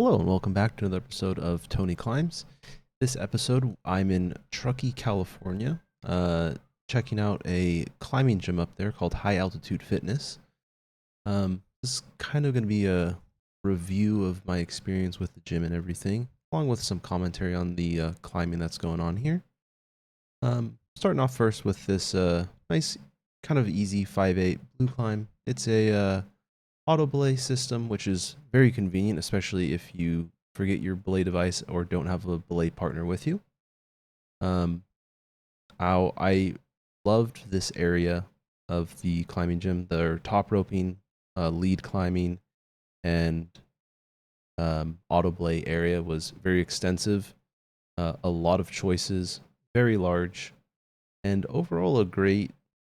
Hello and welcome back to another episode of Tony Climbs. This episode, I'm in Truckee, California, checking out a climbing gym up there called High Altitude Fitness. This is kind of going to be a review of my experience with the gym and everything, along with some commentary on the climbing that's going on here. Starting off first with this nice, kind of easy 5/8 blue climb. It's a auto belay system, which is very convenient, especially if you forget your belay device or don't have a belay partner with you. I loved this area of the climbing gym. Their top roping, lead climbing, and auto belay area was very extensive. A lot of choices, very large, and overall a great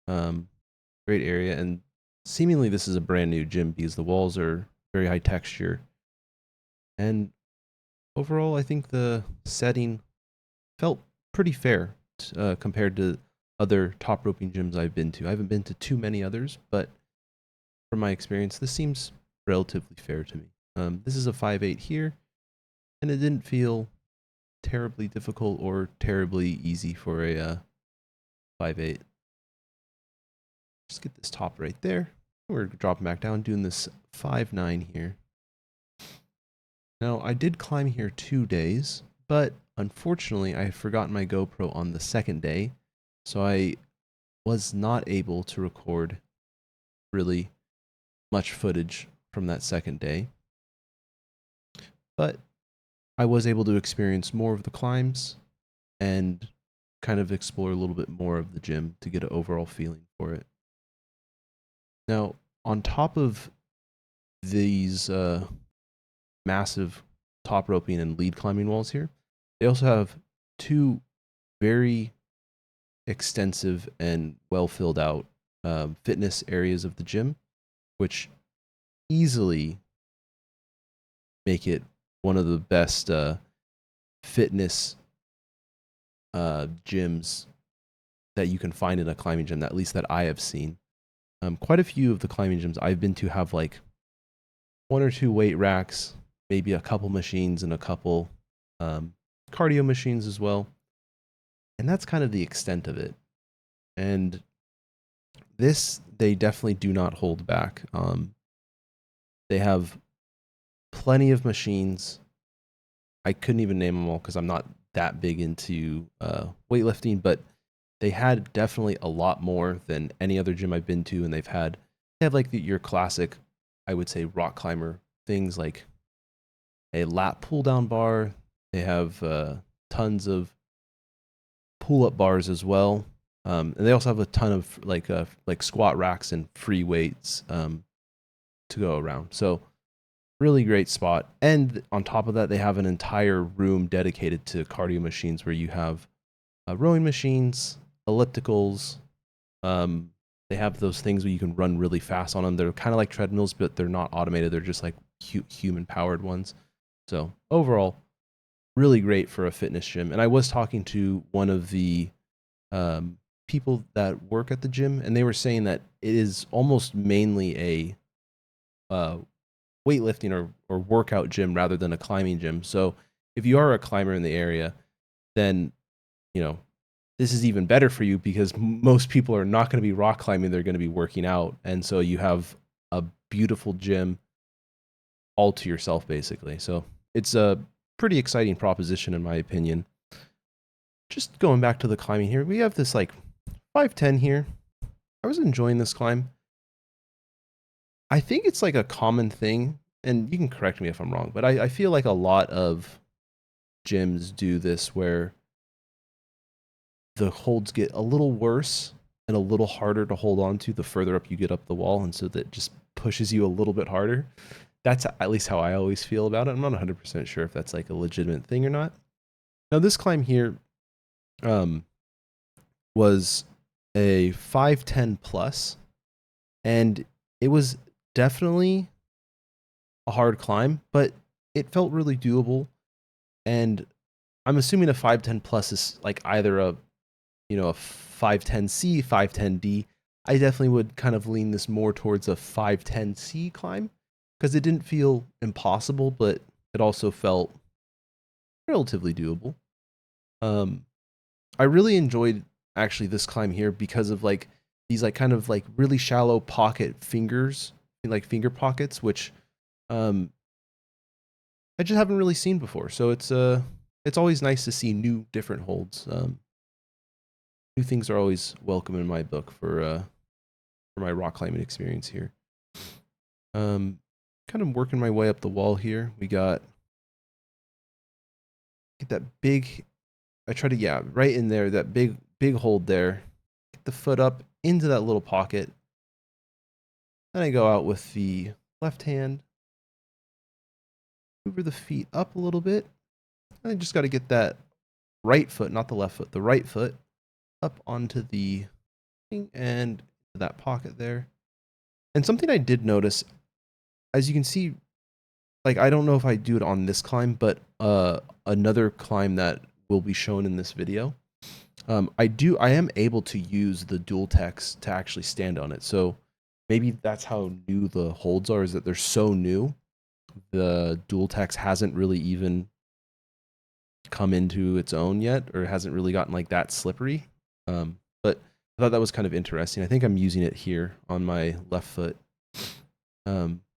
area. And seemingly this is a brand new gym because the walls are very high texture. And overall, I think the setting felt pretty fair compared to other top roping gyms I've been to. I haven't been to too many others, but from my experience, this seems relatively fair to me. This is a 5/8 here, and it didn't feel terribly difficult or terribly easy for a 5/8. Just get this top right there. We're dropping back down, doing this 5/9 here. Now, I did climb here 2 days, but unfortunately, I had forgotten my GoPro on the second day, so I was not able to record really much footage from that second day. But I was able to experience more of the climbs and kind of explore a little bit more of the gym to get an overall feeling for it. Now, on top of these massive top roping and lead climbing walls here, they also have two very extensive and well filled out fitness areas of the gym, which easily make it one of the best fitness gyms that you can find in a climbing gym, at least that I have seen. Quite a few of the climbing gyms I've been to have like one or two weight racks, maybe a couple machines, and a couple cardio machines as well. And that's kind of the extent of it. And this, they definitely do not hold back. They have plenty of machines. I couldn't even name them all because I'm not that big into weightlifting, but they had definitely a lot more than any other gym I've been to. And they have like your classic, I would say, rock climber things like a lat pull down bar. They have tons of pull up bars as well. And they also have a ton of like squat racks and free weights to go around. So really great spot. And on top of that, they have an entire room dedicated to cardio machines where you have rowing machines, ellipticals. They have those things where you can run really fast on them. They're kind of like treadmills, but they're not automated. They're just like human powered ones. So overall, really great for a fitness gym. And I was talking to one of the people that work at the gym, and they were saying that it is almost mainly a weightlifting or workout gym rather than a climbing gym. So if you are a climber in the area, then this is even better for you because most people are not going to be rock climbing, they're going to be working out. And so you have a beautiful gym all to yourself, basically. So it's a pretty exciting proposition, in my opinion. Just going back to the climbing here, we have this like 510 here. I was enjoying this climb. I think it's like a common thing, and you can correct me if I'm wrong, but I feel like a lot of gyms do this where the holds get a little worse and a little harder to hold on to the further up you get up the wall, and so that just pushes you a little bit harder. That's at least how I always feel about it. I'm not 100% sure if that's like a legitimate thing or not. Now, this climb here was a 510 plus, and it was definitely a hard climb, but it felt really doable. And I'm assuming a 510 plus is like either a 510C, 510D. I definitely would kind of lean this more towards a 510C climb because it didn't feel impossible, but it also felt relatively doable. I really enjoyed actually this climb here because of like these like kind of like really shallow pocket fingers, like finger pockets, which um I just haven't really seen before. So it's always nice to see new different holds. New things are always welcome in my book for my rock climbing experience here. Kind of working my way up the wall here. We got get that big. I try to right in there, that big hold there. Get the foot up into that little pocket. Then I go out with the left hand. Hoover the feet up a little bit. I just got to get that right foot, not the left foot, the right foot up onto the thing and that pocket there. And something I did notice, as you can see, like I don't know if I do it on this climb, but another climb that will be shown in this video, I am able to use the dual techs to actually stand on it. So maybe that's how new the holds are, is that they're so new. The dual techs hasn't really even come into its own yet, or hasn't really gotten like that slippery. But I thought that was kind of interesting. I think I'm using it here on my left foot,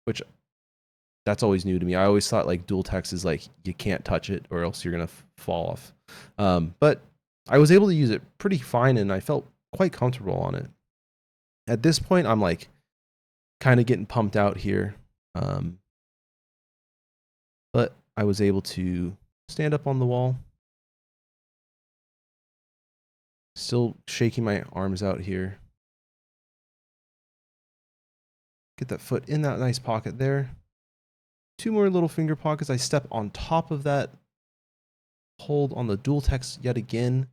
which that's always new to me. I always thought like dual techs is like you can't touch it or else you're gonna fall off. But I was able to use it pretty fine, and I felt quite comfortable on it. At this point, I'm like kind of getting pumped out here, but I was able to stand up on the wall, still shaking my arms out here. Get that foot in that nice pocket there. Two more little finger pockets. I step on top of that hold on the dual techs yet again.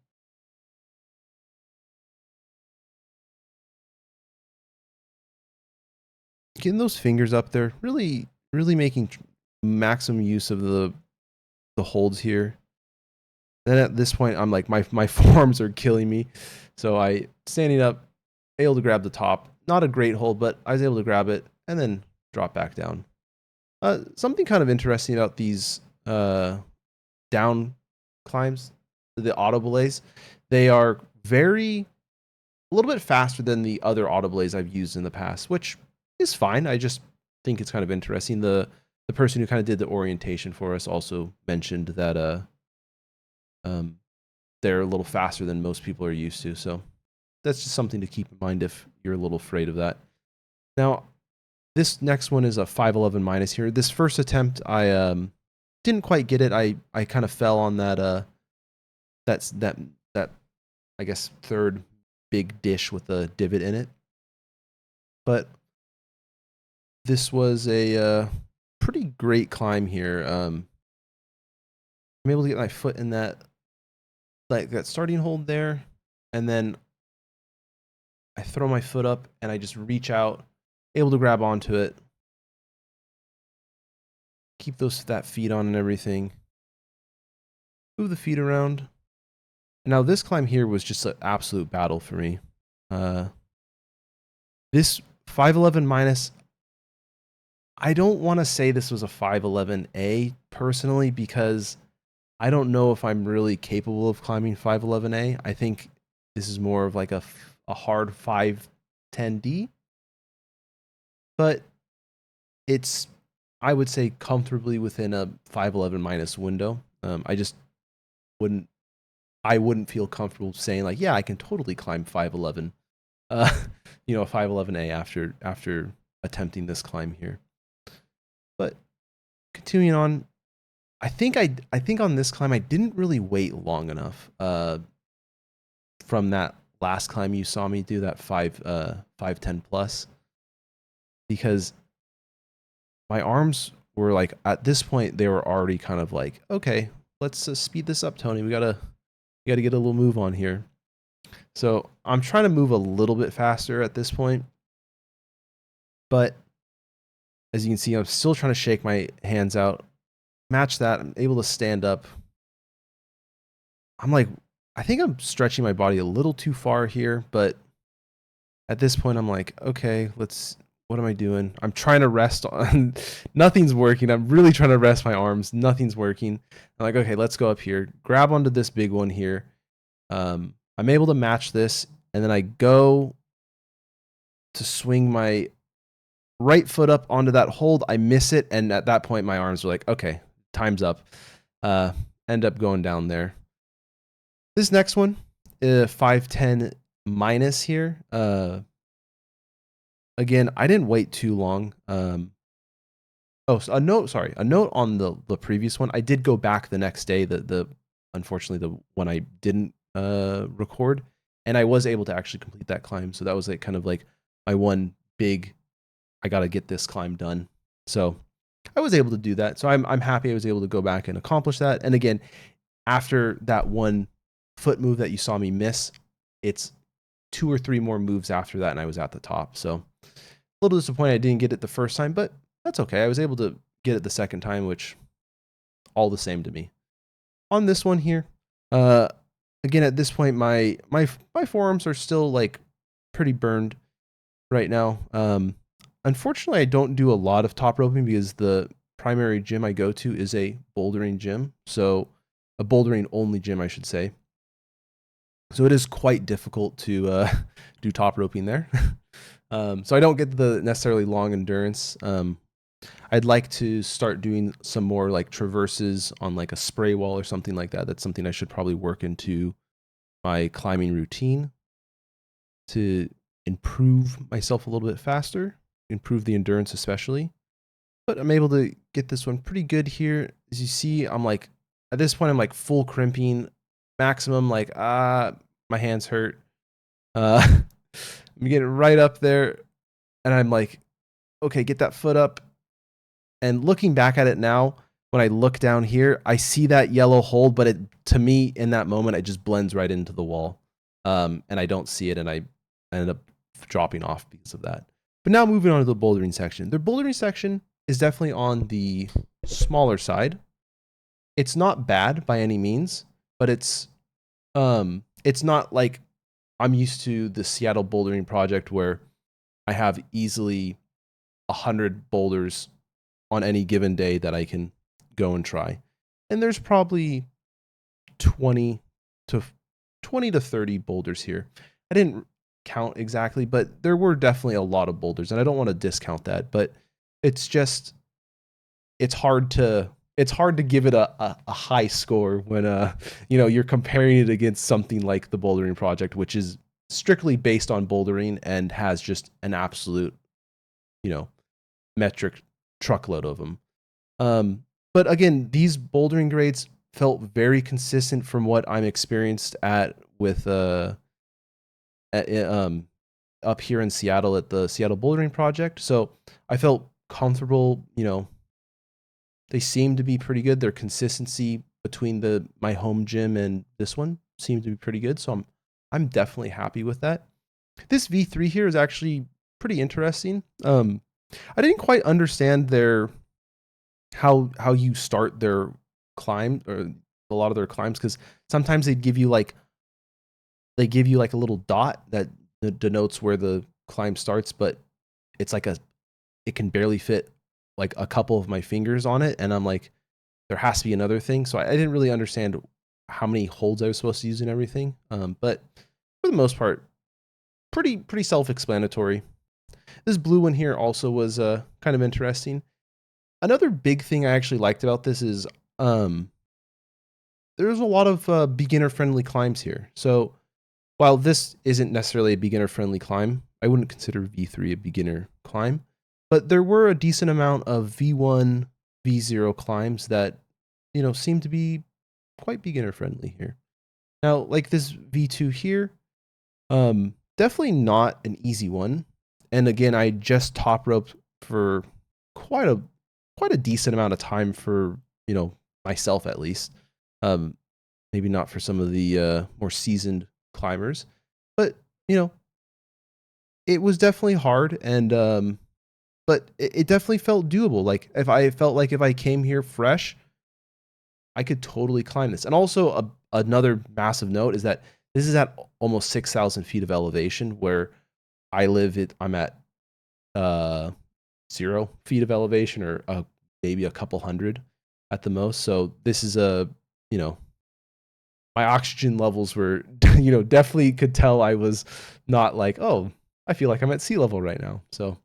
Getting those fingers up there, really making maximum use of the holds here. Then at this point, I'm like my forearms are killing me, so I standing up, able to grab the top. Not a great hold, but I was able to grab it and then drop back down. Something kind of interesting about these down climbs, the auto belays, they are a little bit faster than the other auto belays I've used in the past, which is fine. I just think it's kind of interesting. The person who kind of did the orientation for us also mentioned that they're a little faster than most people are used to. So that's just something to keep in mind if you're a little afraid of that. Now, this next one is a 511 minus here. This first attempt, I didn't quite get it. I kind of fell on that that I guess third big dish with a divot in it. But this was a pretty great climb here. I'm able to get my foot in that starting hold there, and then I throw my foot up and I just reach out, able to grab onto it, keep that feet on and everything, move the feet around. Now this climb here was just an absolute battle for me. This 511 minus, I don't want to say this was a 511A personally, because I don't know if I'm really capable of climbing 511A. I think this is more of like a hard 510D, but it's, I would say, comfortably within a 511 minus window. I wouldn't feel comfortable saying like, yeah, I can totally climb 511, a 511A after attempting this climb here. But continuing on, I think on this climb I didn't really wait long enough from that last climb you saw me do, that 510 plus, because my arms were like, at this point they were already kind of like, okay, let's speed this up, Tony. We gotta get a little move on here. So I'm trying to move a little bit faster at this point, but as you can see, I'm still trying to shake my hands out, match that. I'm able to stand up. I'm like, I think I'm stretching my body a little too far here, but at this point I'm like, okay, let's what am I doing? I'm trying to rest on nothing's working. I'm really trying to rest my arms. Nothing's working. I'm like, okay, let's go up here. Grab onto this big one here. I'm able to match this, and then I go to swing my right foot up onto that hold. I miss it, and at that point, my arms are like, okay, time's up. End up going down there. This next one, 510 minus here. Again, I didn't wait too long. So a note on the previous one. I did go back the next day. Unfortunately the one I didn't record, and I was able to actually complete that climb. So that was like kind of like my one big, I got to get this climb done. So I was able to do that. So I'm happy I was able to go back and accomplish that. And again, after that one foot move that you saw me miss, it's 2 or 3 more moves after that, and I was at the top. So a little disappointed I didn't get it the first time, but that's okay. I was able to get it the second time, which all the same to me. On this one here, again, at this point, my forearms are still like pretty burned right now. Unfortunately, I don't do a lot of top roping because the primary gym I go to is a bouldering gym. So a bouldering only gym, I should say. So it is quite difficult to do top roping there. So I don't get the necessarily long endurance. I'd like to start doing some more like traverses on like a spray wall or something like that. That's something I should probably work into my climbing routine to improve myself a little bit faster, improve the endurance especially. But I'm able to get this one pretty good here. As you see, I'm like, at this point, I'm like full crimping, maximum, like, my hands hurt. I'm getting right up there, and I'm like, okay, get that foot up. And looking back at it now, when I look down here, I see that yellow hold, but to me, in that moment, it just blends right into the wall. And I don't see it, and I ended up dropping off because of that. But now moving on to the bouldering section. The bouldering section is definitely on the smaller side. It's not bad by any means, but it's not like I'm used to the Seattle bouldering project where I have easily 100 boulders on any given day that I can go and try. And there's probably 20 to 30 boulders here. I didn't count exactly, but there were definitely a lot of boulders, and I don't want to discount that, but it's hard to give it a high score when you're comparing it against something like the bouldering project, which is strictly based on bouldering and has just an absolute metric truckload of them. But again, these bouldering grades felt very consistent from what I'm experienced at with up here in Seattle at the Seattle Bouldering Project. So I felt comfortable. They seem to be pretty good. Their consistency between my home gym and this one seemed to be pretty good. So I'm definitely happy with that. This V3 here is actually pretty interesting. I didn't quite understand how you start their climb, or a lot of their climbs, because sometimes they give you like a little dot that denotes where the climb starts, but it's like it can barely fit like a couple of my fingers on it, and I'm like, there has to be another thing. So I didn't really understand how many holds I was supposed to use and everything. But for the most part, pretty self-explanatory. This blue one here also was kind of interesting. Another big thing I actually liked about this is there's a lot of beginner-friendly climbs here. So while this isn't necessarily a beginner-friendly climb, I wouldn't consider V3 a beginner climb, but there were a decent amount of V1, V0 climbs that, seem to be quite beginner-friendly here. Now, like this V2 here, definitely not an easy one. And again, I just top roped for quite a decent amount of time for, myself at least. Maybe not for some of the more seasoned climbers, but it was definitely hard, and but it definitely felt doable. Like if I came here fresh, I could totally climb this. And also another massive note is that this is at almost 6,000 feet of elevation, where I live. I'm at uh 0 feet of elevation, or maybe a couple hundred at the most. So this is you know, my oxygen levels were, definitely could tell I was not like, oh, I feel like I'm at sea level right now. So,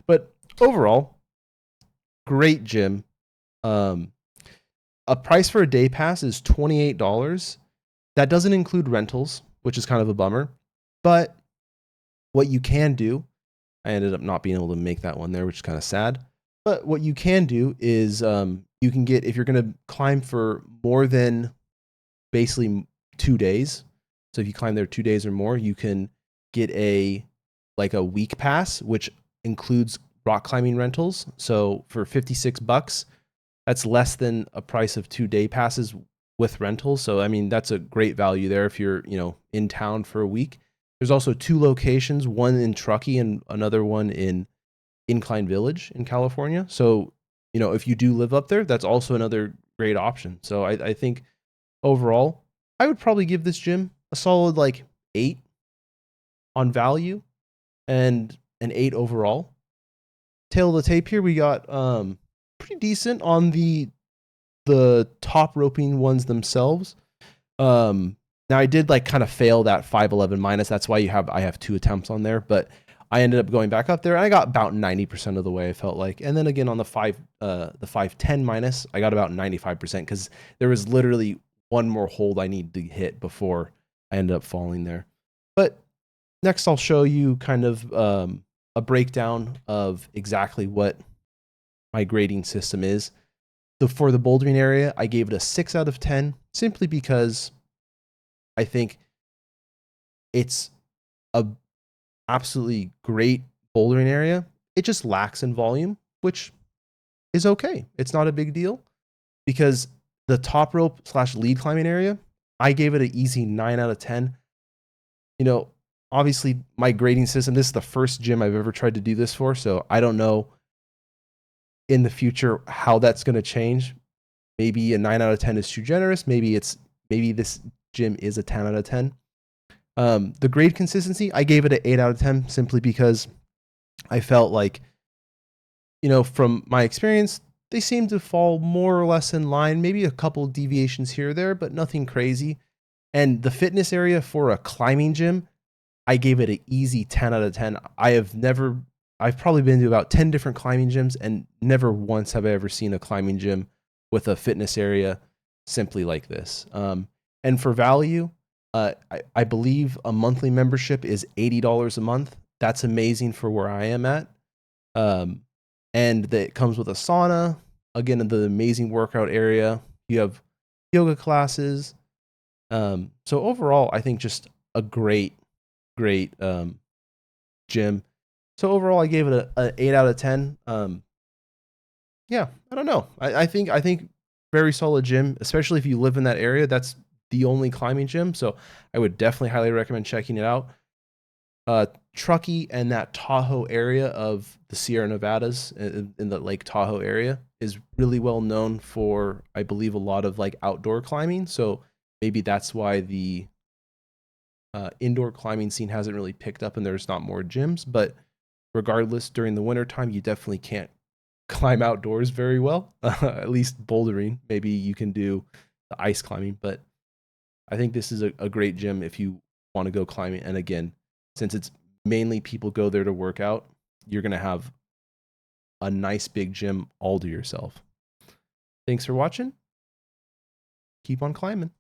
but overall, great gym. Um, a price for a day pass is $28. That doesn't include rentals, which is kind of a bummer. But what you can do, I ended up not being able to make that one there, which is kind of sad. But what you can do is you can get, if you're going to climb for more than basically 2 days. So if you climb there 2 days or more, you can get a week pass, which includes rock climbing rentals. So for $56, that's less than a price of 2 day passes with rentals. So I mean, that's a great value there if you're, in town for a week. There's also 2 locations, one in Truckee and another one in Incline Village in California. So, if you do live up there, that's also another great option. So I think overall, I would probably give this gym a solid 8 on value and an 8 overall. Tail of the tape here, we got pretty decent on the top roping ones themselves. Now I did kind of fail that 511 minus. That's why I have 2 attempts on there, but I ended up going back up there and I got about 90% of the way, I felt like. And then again on the 510 minus, I got about 95% because there was literally one more hold I needed to hit before I ended up falling there. But next I'll show you kind of a breakdown of exactly what my grading system is. For the bouldering area, I gave it a 6 out of 10 simply because I think it's a absolutely great bouldering area. It just lacks in volume, which is okay. It's not a big deal because the top rope / lead climbing area, I gave it an easy 9 out of 10. Obviously my grading system, this is the first gym I've ever tried to do this for, so I don't know in the future how that's going to change. Maybe a 9 out of 10 is too generous. Maybe this gym is a 10 out of 10. The grade consistency, I gave it an 8 out of 10 simply because I felt like, from my experience, they seem to fall more or less in line, maybe a couple deviations here or there, but nothing crazy. And the fitness area for a climbing gym, I gave it an easy 10 out of 10. I've probably been to about 10 different climbing gyms and never once have I ever seen a climbing gym with a fitness area simply like this. And for value, I believe a monthly membership is $80 a month. That's amazing for where I am at. And that comes with a sauna, again, the amazing workout area. You have yoga classes. So overall, I think just a great gym. So overall, I gave it an 8 out of 10. Yeah, I don't know. I think very solid gym, especially if you live in that area. That's the only climbing gym, so I would definitely highly recommend checking it out. Truckee and that Tahoe area of the Sierra Nevadas in the Lake Tahoe area is really well known for, I believe, a lot of outdoor climbing. So maybe that's why the indoor climbing scene hasn't really picked up and there's not more gyms. But regardless, during the wintertime, you definitely can't climb outdoors very well, at least bouldering. Maybe you can do the ice climbing, but I think this is a great gym if you want to go climbing. And again, since it's mainly people go there to work out, you're going to have a nice big gym all to yourself. Thanks for watching. Keep on climbing.